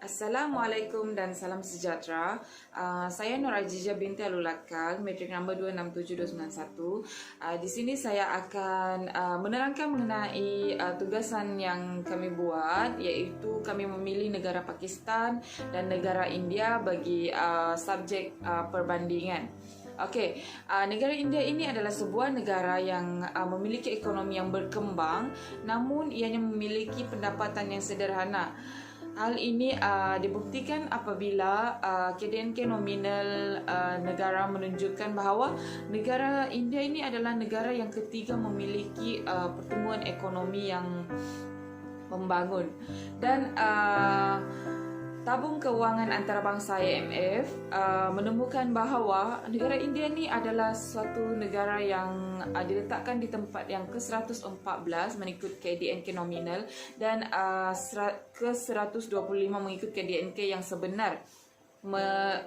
Assalamualaikum dan salam sejahtera. Saya Nur Ajijah binti Alulakal, metrik nombor 267291. Di sini saya akan menerangkan mengenai tugasan yang kami buat, iaitu kami memilih negara Pakistan dan negara India bagi subjek perbandingan. Okey, negara India ini adalah sebuah negara yang memiliki ekonomi yang berkembang, namun ianya memiliki pendapatan yang sederhana. Hal ini dibuktikan apabila KDNK nominal negara menunjukkan bahawa negara India ini adalah negara yang ketiga memiliki pertumbuhan ekonomi yang membangun. Dan Tabung Kewangan Antarabangsa IMF menemukan bahawa negara India ni adalah suatu negara yang diletakkan di tempat yang ke-114 mengikut KDNK nominal dan ke-125 mengikut KDNK yang sebenar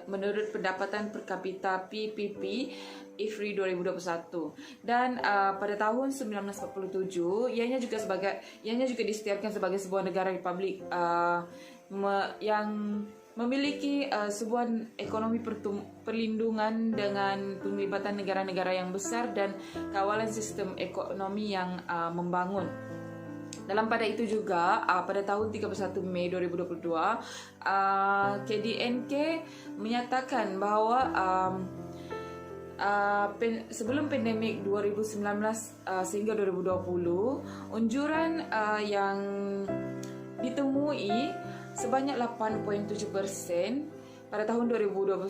menurut pendapatan per kapita PPP IFRI 2021. Dan pada tahun 1947 ianya juga disetiarkan sebagai sebuah negara republik yang memiliki sebuah ekonomi perlindungan dengan penglibatan negara-negara yang besar dan kawalan sistem ekonomi yang membangun. Dalam pada itu juga, pada tahun 31 Mei 2022, KDNK menyatakan bahawa sebelum pandemik 2019 sehingga 2020, unjuran yang ditemui sebanyak 8.7% pada tahun 2021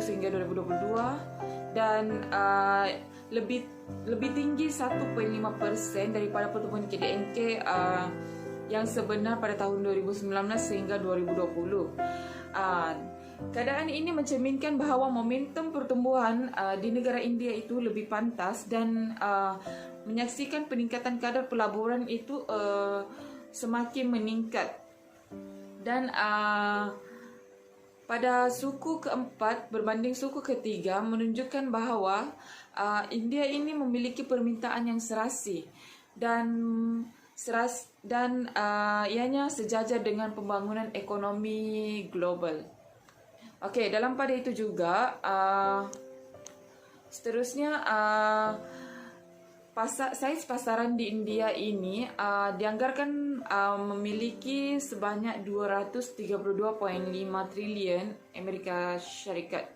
sehingga 2022 dan lebih tinggi 1.5% daripada pertumbuhan KDNK yang sebenar pada tahun 2019 sehingga 2020. Keadaan ini mencerminkan bahawa momentum pertumbuhan di negara India itu lebih pantas dan menyaksikan peningkatan kadar pelaburan itu semakin meningkat. Dan pada suku keempat berbanding suku ketiga menunjukkan bahawa India ini memiliki permintaan yang serasi dan ianya sejajar dengan pembangunan ekonomi global. Okey, dalam pada itu juga seterusnya saiz pasaran di India ini dianggarkan memiliki sebanyak 232.5 triliun Amerika Syarikat,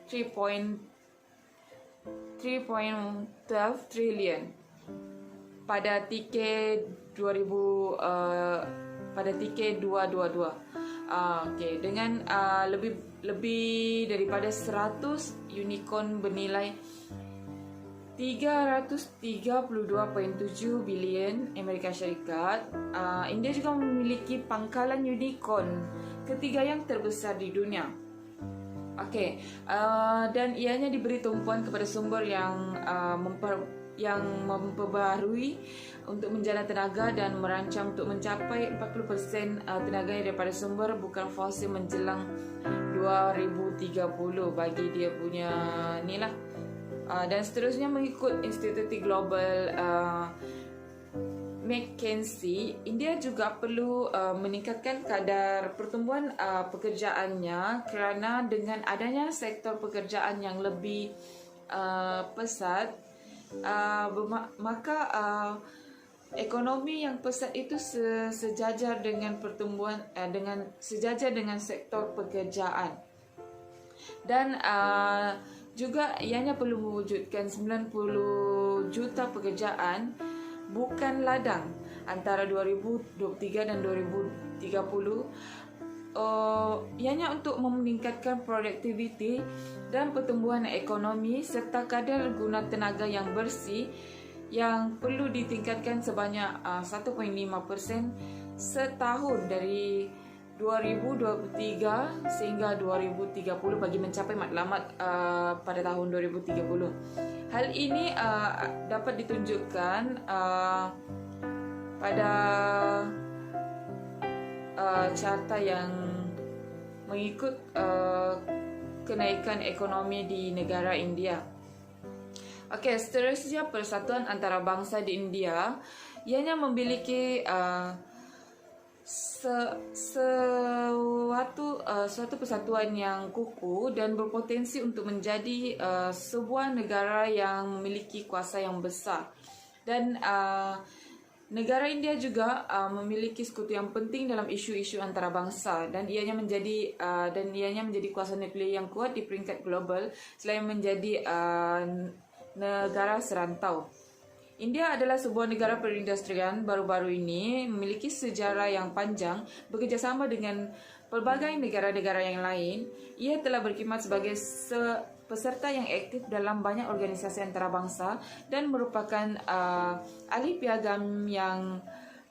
3.12 triliun pada TK 2022. Okey, dengan lebih daripada 100 unicorn bernilai 332.7 bilion Amerika Syarikat. India juga memiliki pangkalan unicorn ketiga yang terbesar di dunia. Okey, dan ianya diberi tumpuan kepada sumber yang memperbaharui untuk menjana tenaga dan merancang untuk mencapai 40% tenaga daripada sumber bukan fosil menjelang 2030 bagi dia punya ni lah. Dan seterusnya mengikut Instituti Global McKinsey, India juga perlu meningkatkan kadar pertumbuhan pekerjaannya kerana dengan adanya sektor pekerjaan yang lebih pesat, maka ekonomi yang pesat itu sejajar dengan pertumbuhan sejajar dengan sektor pekerjaan. Dan juga ianya perlu mewujudkan 90 juta pekerjaan bukan ladang antara 2023 dan 2030. Ianya untuk meningkatkan produktiviti dan pertumbuhan ekonomi serta kadar guna tenaga yang bersih yang perlu ditingkatkan sebanyak 1.5% setahun dari 2023 sehingga 2030 bagi mencapai matlamat pada tahun 2030. Hal ini dapat ditunjukkan pada carta yang mengikut kenaikan ekonomi di negara India. Okey, seterusnya Persatuan Antarabangsa di India ianya memiliki suatu persatuan yang kukuh dan berpotensi untuk menjadi sebuah negara yang memiliki kuasa yang besar. Dan negara India juga memiliki sekutu yang penting dalam isu-isu antarabangsa, dan ianya menjadi kuasa nuklear yang kuat di peringkat global selain menjadi negara serantau. India adalah sebuah negara perindustrian baru-baru ini, memiliki sejarah yang panjang bekerjasama dengan pelbagai negara-negara yang lain. Ia telah berkhidmat sebagai peserta yang aktif dalam banyak organisasi antarabangsa dan merupakan ahli piagam yang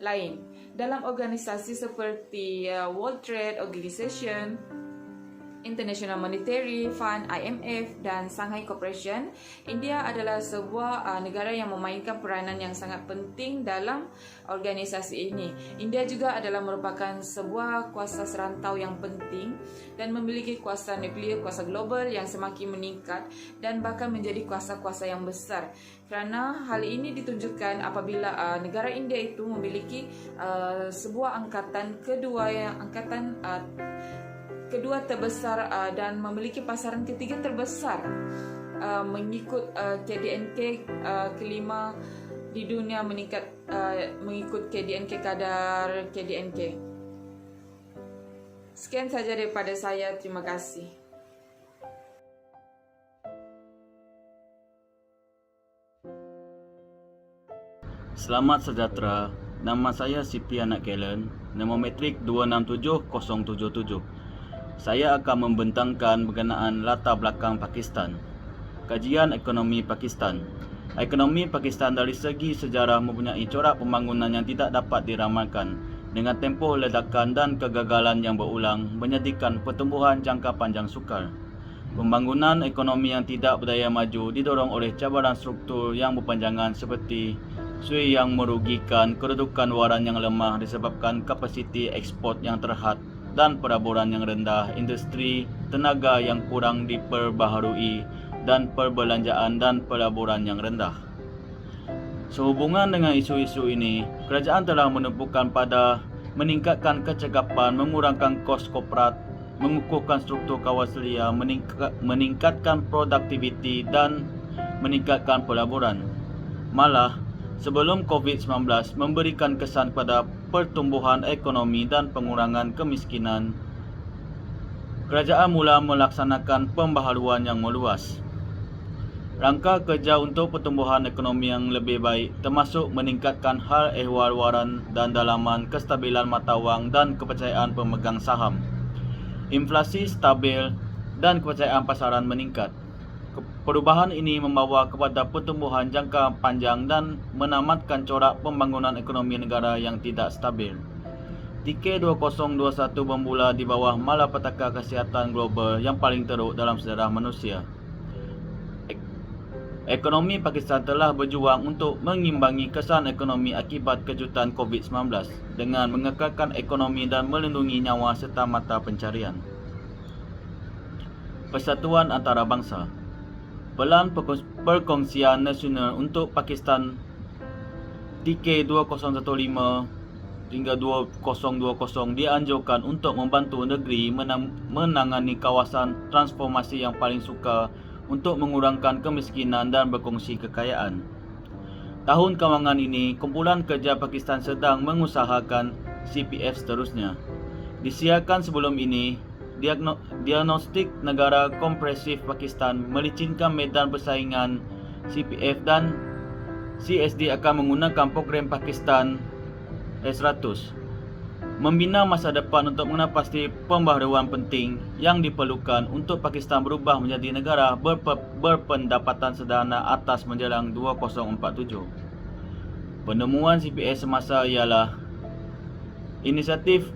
lain dalam organisasi seperti World Trade Organization, International Monetary Fund (IMF) dan Shanghai Cooperation. India adalah sebuah negara yang memainkan peranan yang sangat penting dalam organisasi ini. India juga adalah merupakan sebuah kuasa serantau yang penting dan memiliki kuasa nuklear, kuasa global yang semakin meningkat dan bahkan menjadi kuasa-kuasa yang besar. Kerana hal ini ditunjukkan apabila negara India itu memiliki sebuah angkatan kedua terbesar dan memiliki pasaran ketiga terbesar mengikut KDNK kelima di dunia mengikut KDNK kadar KDNK. Sekian saja daripada saya. Terima kasih. Selamat sejahtera. Nama saya Siti Anak Kellen, nombor metrik 267077. Saya akan membentangkan berkenaan latar belakang Pakistan. Kajian ekonomi Pakistan. Ekonomi Pakistan dari segi sejarah mempunyai corak pembangunan yang tidak dapat diramalkan, dengan tempoh ledakan dan kegagalan yang berulang menyedihkan pertumbuhan jangka panjang sukar. Pembangunan ekonomi yang tidak berdaya maju didorong oleh cabaran struktur yang berpanjangan seperti sui yang merugikan, kedudukan waran yang lemah disebabkan kapasiti ekspor yang terhad dan pelaburan yang rendah, industri tenaga yang kurang diperbaharui, dan perbelanjaan dan pelaburan yang rendah. Sehubungan dengan isu-isu ini, kerajaan telah menumpukan pada meningkatkan kecekapan, mengurangkan kos korporat, mengukuhkan struktur kawasan, meningkatkan produktiviti dan meningkatkan pelaburan. Malah, sebelum COVID-19 memberikan kesan pada pertumbuhan ekonomi dan pengurangan kemiskinan, kerajaan mula melaksanakan pembaharuan yang meluas. Rangka kerja untuk pertumbuhan ekonomi yang lebih baik termasuk meningkatkan hal ehwal waran dan dalaman, kestabilan mata wang dan kepercayaan pemegang saham. Inflasi stabil dan kepercayaan pasaran meningkat. Perubahan ini membawa kepada pertumbuhan jangka panjang dan menamatkan corak pembangunan ekonomi negara yang tidak stabil. TK 2021 bermula di bawah malapetaka kesihatan global yang paling teruk dalam sejarah manusia. Ekonomi Pakistan telah berjuang untuk mengimbangi kesan ekonomi akibat kejutan COVID-19 dengan mengekalkan ekonomi dan melindungi nyawa serta mata pencarian. Persatuan antarabangsa. Pelan Perkongsian Nasional untuk Pakistan TK 2015 hingga 2020 dianjurkan untuk membantu negeri menangani kawasan transformasi yang paling sukar untuk mengurangkan kemiskinan dan berkongsi kekayaan. Tahun kewangan ini, Kumpulan Kerja Pakistan sedang mengusahakan CPF seterusnya. Disiarkan sebelum ini, Diagnostik Negara Kompresif Pakistan melicinkan medan persaingan CPF dan CSD akan menggunakan program Pakistan S100 membina masa depan untuk menepati pembaharuan penting yang diperlukan untuk Pakistan berubah menjadi negara berpendapatan sederhana atas menjelang 2047. Penemuan CPF semasa ialah inisiatif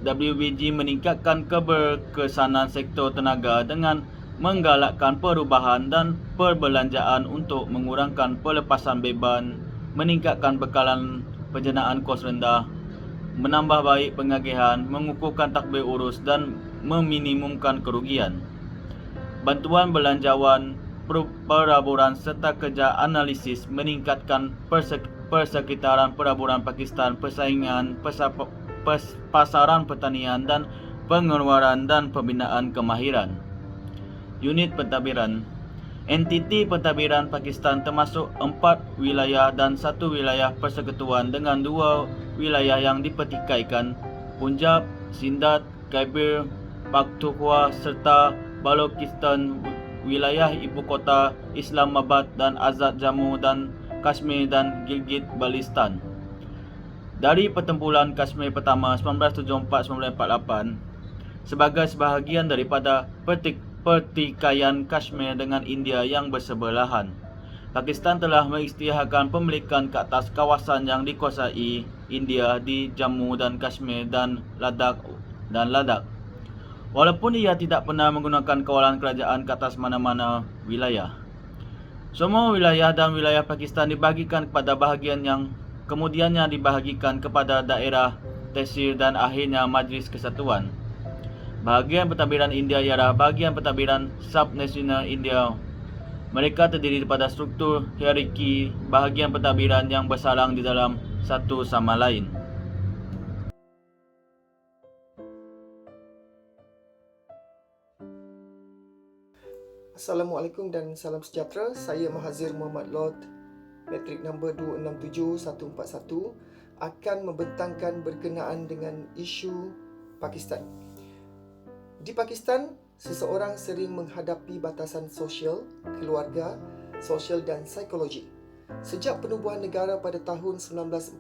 WBG meningkatkan keberkesanan sektor tenaga dengan menggalakkan perubahan dan perbelanjaan untuk mengurangkan pelepasan beban, meningkatkan bekalan penjenaan kos rendah, menambah baik pengagihan, mengukuhkan takbir urus dan meminimumkan kerugian. Bantuan belanjawan, pelaburan serta kerja analisis meningkatkan persekitaran pelaburan Pakistan, pasaran pertanian dan pengeluaran dan pembinaan kemahiran. Unit pentadbiran. Entiti pentadbiran Pakistan termasuk 4 wilayah dan 1 wilayah persekutuan dengan 2 wilayah yang dipertikaikan, Punjab, Sindh, Khyber Pakhtunkhwa serta Balochistan, wilayah ibu kota Islamabad dan Azad Jammu dan Kashmir dan Gilgit-Baltistan. Dari pertempuran Kashmir pertama 1974-1948 sebagai sebahagian daripada pertikaian Kashmir dengan India yang bersebelahan, Pakistan telah mengisytiharkan pemilikan ke atas kawasan yang dikuasai India di Jammu dan Kashmir dan Ladakh. Walaupun ia tidak pernah menggunakan kawalan kerajaan ke atas mana-mana wilayah. Semua wilayah dan wilayah Pakistan dibahagikan kepada bahagian yang kemudiannya dibahagikan kepada daerah tehsil dan akhirnya Majlis Kesatuan. Bahagian pentadbiran India ialah bahagian pentadbiran subnasional India. Mereka terdiri daripada struktur hierarki bahagian pentadbiran yang bersalang di dalam satu sama lain. Assalamualaikum dan salam sejahtera. Saya Mahazir Muhammad Lord, metrik nombor 267141, akan membentangkan berkenaan dengan isu Pakistan. Di Pakistan, seseorang sering menghadapi batasan sosial, keluarga, sosial dan psikologi. Sejak penubuhan negara pada tahun 1947,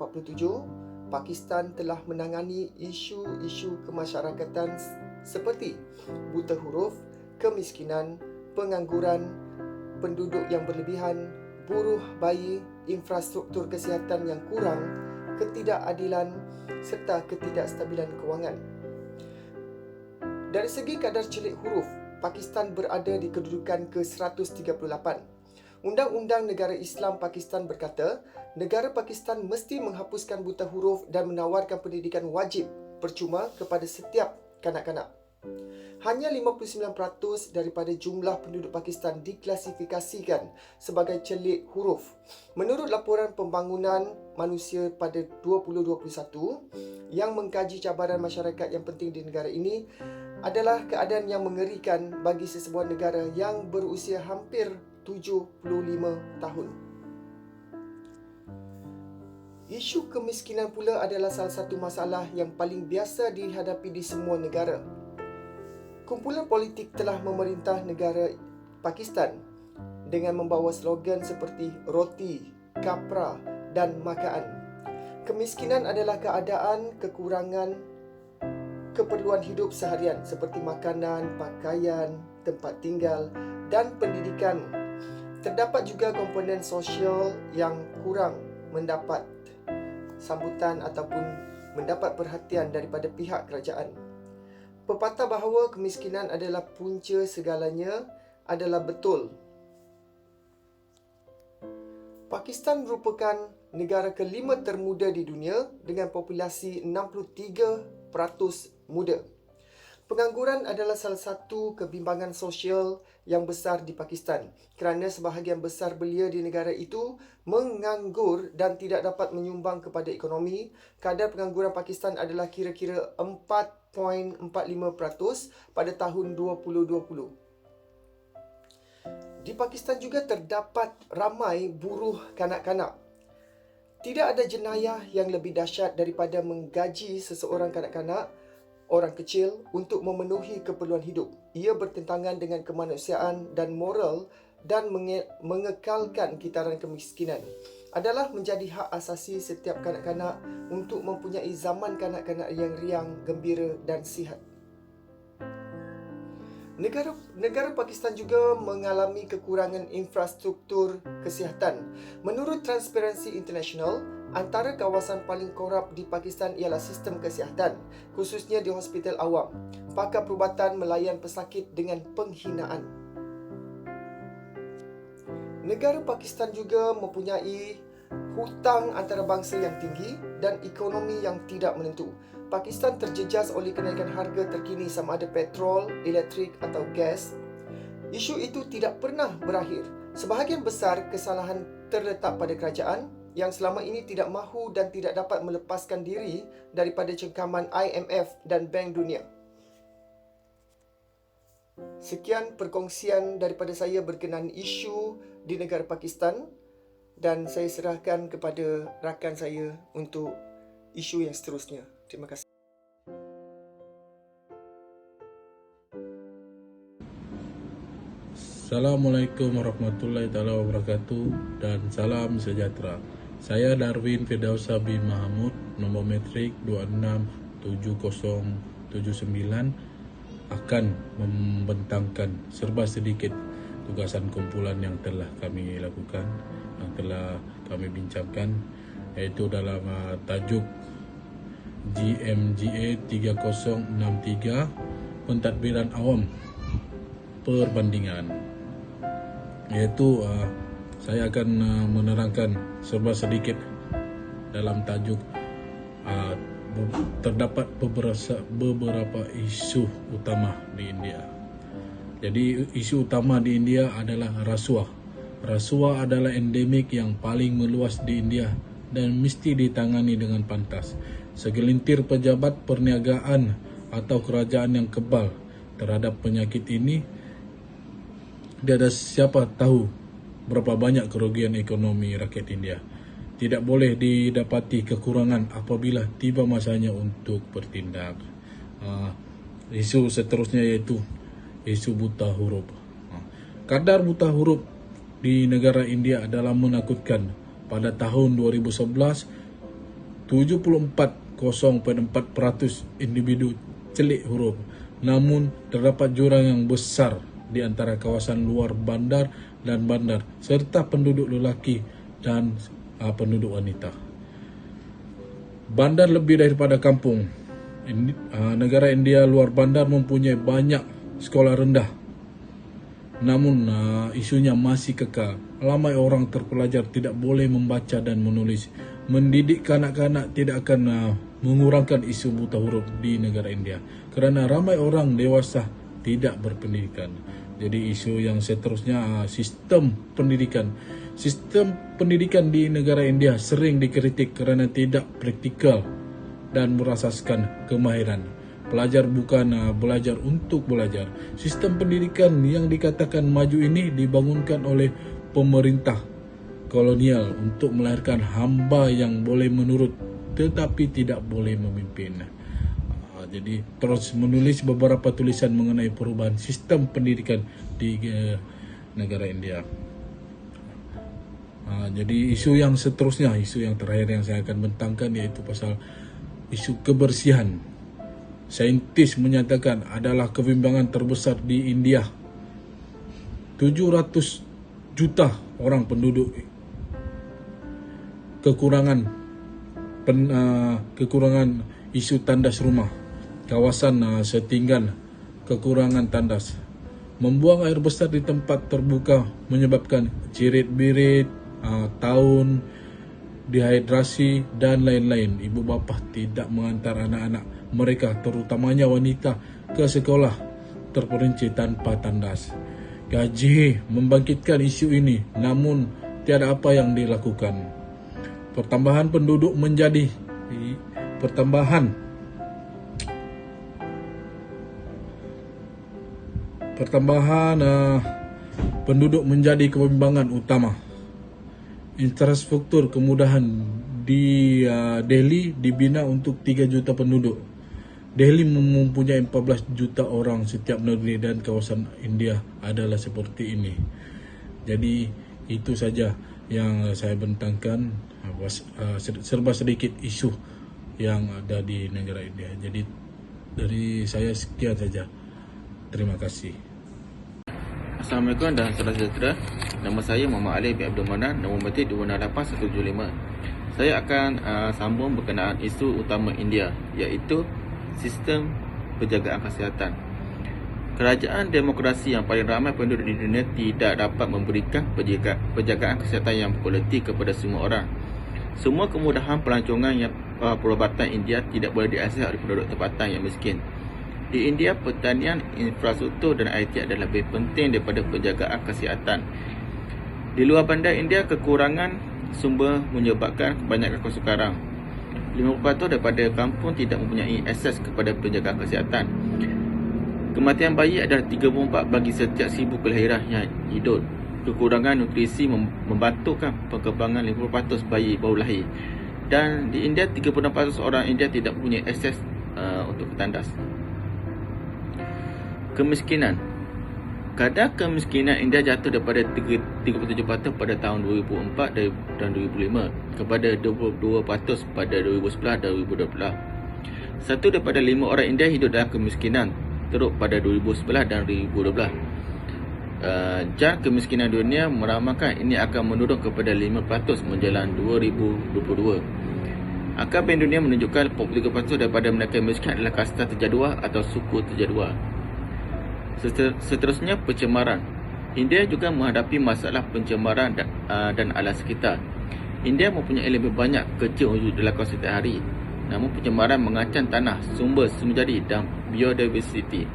Pakistan telah menangani isu-isu kemasyarakatan seperti buta huruf, kemiskinan, pengangguran, penduduk yang berlebihan, buruh bayi, infrastruktur kesihatan yang kurang, ketidakadilan serta ketidakstabilan kewangan. Dari segi kadar celik huruf, Pakistan berada di kedudukan ke-138. Undang-Undang Negara Islam Pakistan berkata, negara Pakistan mesti menghapuskan buta huruf dan menawarkan pendidikan wajib percuma kepada setiap kanak-kanak. Hanya 59% daripada jumlah penduduk Pakistan diklasifikasikan sebagai celik huruf. Menurut laporan pembangunan manusia pada 2021 yang mengkaji cabaran masyarakat yang penting di negara ini, adalah keadaan yang mengerikan bagi sesebuah negara yang berusia hampir 75 tahun. Isu kemiskinan pula adalah salah satu masalah yang paling biasa dihadapi di semua negara. Kumpulan politik telah memerintah negara Pakistan dengan membawa slogan seperti roti, kapra dan makaan. Kemiskinan adalah keadaan kekurangan keperluan hidup seharian seperti makanan, pakaian, tempat tinggal dan pendidikan. Terdapat juga komponen sosial yang kurang mendapat sambutan ataupun mendapat perhatian daripada pihak kerajaan. Pepatah bahawa kemiskinan adalah punca segalanya adalah betul. Pakistan merupakan negara kelima termuda di dunia dengan populasi 63% muda. Pengangguran adalah salah satu kebimbangan sosial yang besar di Pakistan kerana sebahagian besar belia di negara itu menganggur dan tidak dapat menyumbang kepada ekonomi. Kadar pengangguran Pakistan adalah kira-kira 4.45% pada tahun 2020. Di Pakistan juga terdapat ramai buruh kanak-kanak. Tidak ada jenayah yang lebih dahsyat daripada menggaji seseorang kanak-kanak, orang kecil, untuk memenuhi keperluan hidup. Ia bertentangan dengan kemanusiaan dan moral dan mengekalkan kitaran kemiskinan. Adalah menjadi hak asasi setiap kanak-kanak untuk mempunyai zaman kanak-kanak yang riang, gembira dan sihat. Negara Pakistan juga mengalami kekurangan infrastruktur kesihatan. Menurut Transparency International, antara kawasan paling korup di Pakistan ialah sistem kesihatan, khususnya di hospital awam. Pakar perubatan melayan pesakit dengan penghinaan. Negara Pakistan juga mempunyai hutang antarabangsa yang tinggi dan ekonomi yang tidak menentu. Pakistan terjejas oleh kenaikan harga terkini sama ada petrol, elektrik atau gas. Isu itu tidak pernah berakhir. Sebahagian besar kesalahan terletak pada kerajaan yang selama ini tidak mahu dan tidak dapat melepaskan diri daripada cengkaman IMF dan Bank Dunia. Sekian perkongsian daripada saya berkenaan isu di negara Pakistan, dan saya serahkan kepada rakan saya untuk isu yang seterusnya. Terima kasih. Assalamualaikum warahmatullahi wabarakatuh dan salam sejahtera. Saya Darwin Firdausa bin Mahmud, nombor metrik 267079, akan membentangkan serba sedikit tugasan kumpulan yang telah kami lakukan, yang telah kami bincangkan, iaitu dalam tajuk GMGA 3063, pentadbiran awam perbandingan. Iaitu saya akan menerangkan serba sedikit dalam tajuk. Terdapat beberapa isu utama di India. Jadi isu utama di India adalah rasuah. Rasuah adalah endemik yang paling meluas di India dan mesti ditangani dengan pantas. Segelintir pejabat perniagaan atau kerajaan yang kebal terhadap penyakit ini. Tiada siapa tahu berapa banyak kerugian ekonomi rakyat India. Tidak boleh didapati kekurangan apabila tiba masanya untuk bertindak. Isu seterusnya yaitu isu buta huruf. Kadar buta huruf di negara India adalah menakutkan. Pada tahun 2011, 74,04% individu celik huruf. Namun terdapat jurang yang besar di antara kawasan luar bandar dan bandar, serta penduduk lelaki dan penduduk wanita. Bandar lebih daripada kampung. Negara India luar bandar mempunyai banyak sekolah rendah. Namun isunya masih kekal. Ramai orang terpelajar tidak boleh membaca dan menulis. Mendidik kanak-kanak tidak akan mengurangkan isu buta huruf di negara India, kerana ramai orang dewasa tidak berpendidikan. Jadi isu yang seterusnya sistem pendidikan. Sistem pendidikan di negara India sering dikritik kerana tidak praktikal dan berasaskan kemahiran. Pelajar bukan belajar untuk belajar. Sistem pendidikan yang dikatakan maju ini dibangunkan oleh pemerintah kolonial untuk melahirkan hamba yang boleh menurut tetapi tidak boleh memimpin. Jadi terus menulis beberapa tulisan mengenai perubahan sistem pendidikan di negara India. Jadi isu yang seterusnya, isu yang terakhir yang saya akan bentangkan, yaitu pasal isu kebersihan. Saintis menyatakan adalah kebimbangan terbesar di India. 700 juta orang penduduk kekurangan isu tandas rumah. Kawasan setinggan kekurangan tandas. Membuang air besar di tempat terbuka menyebabkan cirit-birit, taun, dehidrasi dan lain-lain. Ibu bapa tidak mengantar anak-anak mereka, terutamanya wanita, ke sekolah terperinci tanpa tandas. Gaji membangkitkan isu ini, namun tiada apa yang dilakukan. Pertambahan penduduk menjadi kebimbangan utama. Infrastruktur kemudahan di Delhi dibina untuk 3 juta penduduk. Delhi mempunyai 14 juta orang setiap negeri dan kawasan India adalah seperti ini. Jadi itu saja yang saya bentangkan, serba sedikit isu yang ada di negara India. Jadi dari saya sekian saja. Terima kasih. Assalamualaikum dan salam sejahtera. Nama saya Muhammad Ali bin Abdul Manan, nombor metrik 268175. Saya akan sambung berkenaan isu utama India, iaitu sistem penjagaan kesihatan. Kerajaan demokrasi yang paling ramai penduduk di dunia tidak dapat memberikan penjagaan kesihatan yang berkualiti kepada semua orang. Semua kemudahan pelancongan yang perubatan India tidak boleh diakses oleh penduduk tempatan yang miskin. Di India, pertanian, infrastruktur dan IT adalah lebih penting daripada penjagaan kesihatan. Di luar bandar India, kekurangan sumber menyebabkan kebanyakan kesukaran. 50% daripada kampung tidak mempunyai akses kepada penjagaan kesihatan. Kematian bayi adalah 34 bagi setiap 1000 kelahiran yang hidup. Kekurangan nutrisi membantukan perkembangan 50% bayi baru lahir. Dan di India, 36% orang India tidak mempunyai akses untuk ketandas. Kemiskinan. Kadar kemiskinan India jatuh daripada 37% pada tahun 2004 dan 2005 kepada 22% pada 2011 dan 2012. 1 daripada 5 orang India hidup dalam kemiskinan teruk pada 2011 dan 2012. Jam kemiskinan dunia meramalkan ini akan menurun kepada 5% menjelang 2022. Angka Bank Dunia menunjukkan 43% daripada mereka miskin adalah kasta terjadual atau suku terjadual. Seterusnya, pencemaran. India juga menghadapi masalah pencemaran dan alam sekitar. India mempunyai lebih banyak kecil wujud dilakukan setiap hari. Namun pencemaran mengancam tanah, sumber jadi dan biodiversiti.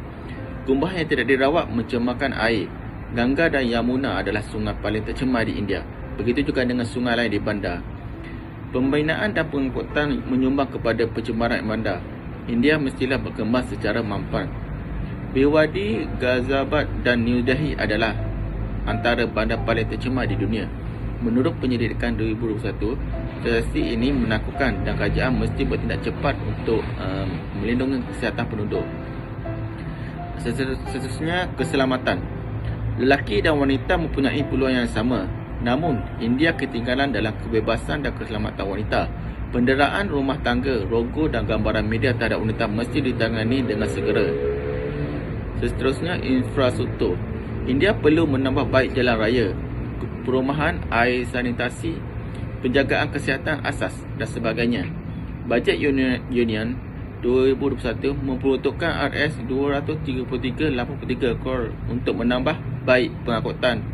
Kumbah yang tidak dirawat mencemarkan air. Ganga dan Yamuna adalah sungai paling tercemar di India. Begitu juga dengan sungai lain di bandar. Pembinaan dan pengangkutan menyumbang kepada pencemaran bandar. India mestilah berkembang secara mampan. Bewadi, Ghaziabad dan New Delhi adalah antara bandar paling tercemar di dunia. Menurut penyelidikan 2021, statistik ini menakutkan dan kerajaan mesti bertindak cepat untuk melindungi kesihatan penduduk. Seterusnya, keselamatan. Lelaki dan wanita mempunyai peluang yang sama. Namun, India ketinggalan dalam kebebasan dan keselamatan wanita. Penderaan rumah tangga, rogo dan gambaran media terhadap wanita mesti ditangani dengan segera. Seterusnya, infrastruktur. India perlu menambah baik jalan raya, perumahan, air sanitasi, penjagaan kesihatan asas dan sebagainya. Bajet Union 2021 memperuntukkan Rs233.83 crore untuk menambah baik pengangkutan.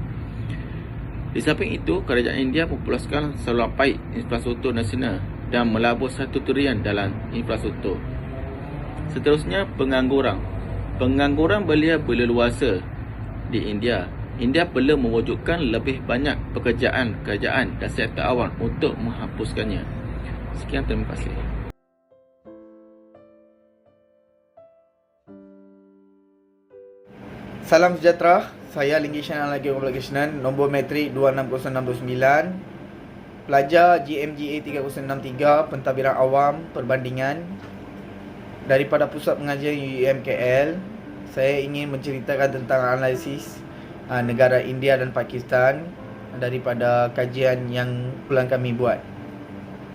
Di samping itu, kerajaan India memperluaskan saluran paip infrastruktur nasional dan melabur 1 trilion dalam infrastruktur. Seterusnya, pengangguran. Pengangguran belia berleluasa di India. India perlu mewujudkan lebih banyak pekerjaan kerajaan dan sektor awam untuk menghapuskannya. Sekian, terima kasih. Salam sejahtera, saya Linggishan Alagi Krishnan, nombor metrik 260629, pelajar GMGA 3063, pentadbiran awam perbandingan daripada Pusat Pengajian UMKL. Saya ingin menceritakan tentang analisis negara India dan Pakistan daripada kajian yang bulan kami buat.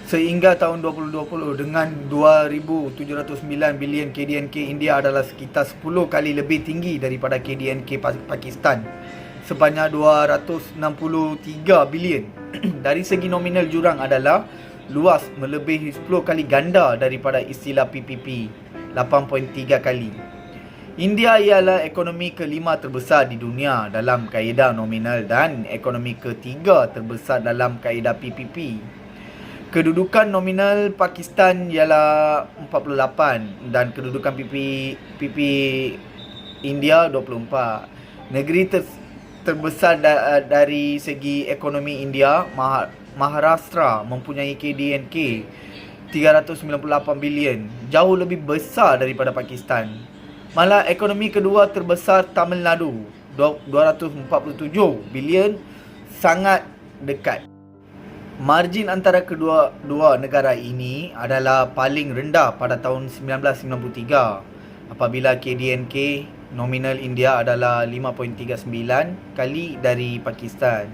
Sehingga tahun 2020 dengan 2,709 bilion KDNK, India adalah sekitar 10 kali lebih tinggi daripada KDNK Pakistan sebanyak 263 bilion. Dari segi nominal jurang adalah luas melebihi 10 kali ganda daripada istilah PPP, 8.3 kali. India ialah ekonomi kelima terbesar di dunia dalam kaedah nominal dan ekonomi ketiga terbesar dalam kaedah PPP. Kedudukan nominal Pakistan ialah 48 dan kedudukan PP India 24. Negeri terbesar dari segi ekonomi India, Maharashtra mempunyai KDNK 398 bilion, jauh lebih besar daripada Pakistan. Malah ekonomi kedua terbesar Tamil Nadu 247 bilion, sangat dekat. Margin antara kedua negara ini adalah paling rendah pada tahun 1993 apabila KDNK nominal India adalah 5.39 kali dari Pakistan,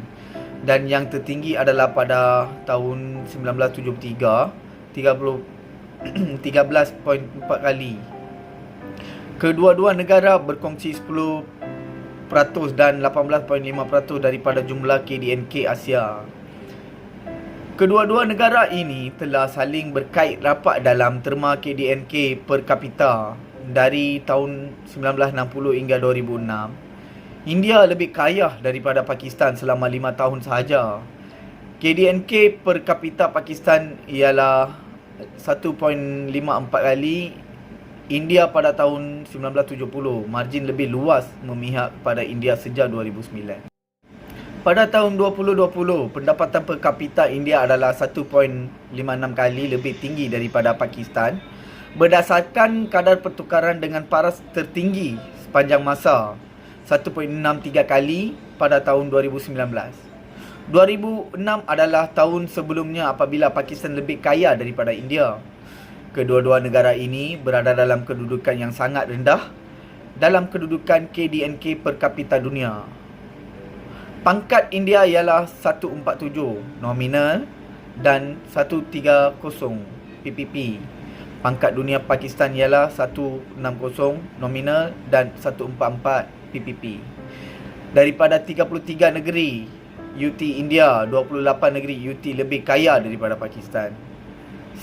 dan yang tertinggi adalah pada tahun 1973 13.4 kali. Kedua-dua negara berkongsi 10% dan 18.5% daripada jumlah KDNK Asia. Kedua-dua negara ini telah saling berkait rapat dalam terma KDNK per kapita dari tahun 1960 hingga 2006. India lebih kaya daripada Pakistan selama 5 tahun sahaja. KDNK per kapita Pakistan ialah 1.54 kali India pada tahun 1970. Margin lebih luas memihak pada India sejak 2009. Pada tahun 2020, pendapatan per kapita India adalah 1.56 kali lebih tinggi daripada Pakistan berdasarkan kadar pertukaran dengan paras tertinggi sepanjang masa 1.63 kali pada tahun 2019. 2006 adalah tahun sebelumnya apabila Pakistan lebih kaya daripada India. Kedua-dua negara ini berada dalam kedudukan yang sangat rendah dalam kedudukan KDNK per kapita dunia. Pangkat India ialah 147 nominal dan 130 PPP. Pangkat dunia Pakistan ialah 160 nominal dan 144 PPP. Daripada 33 negeri UT India, 28 negeri UT lebih kaya daripada Pakistan.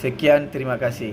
Sekian, terima kasih.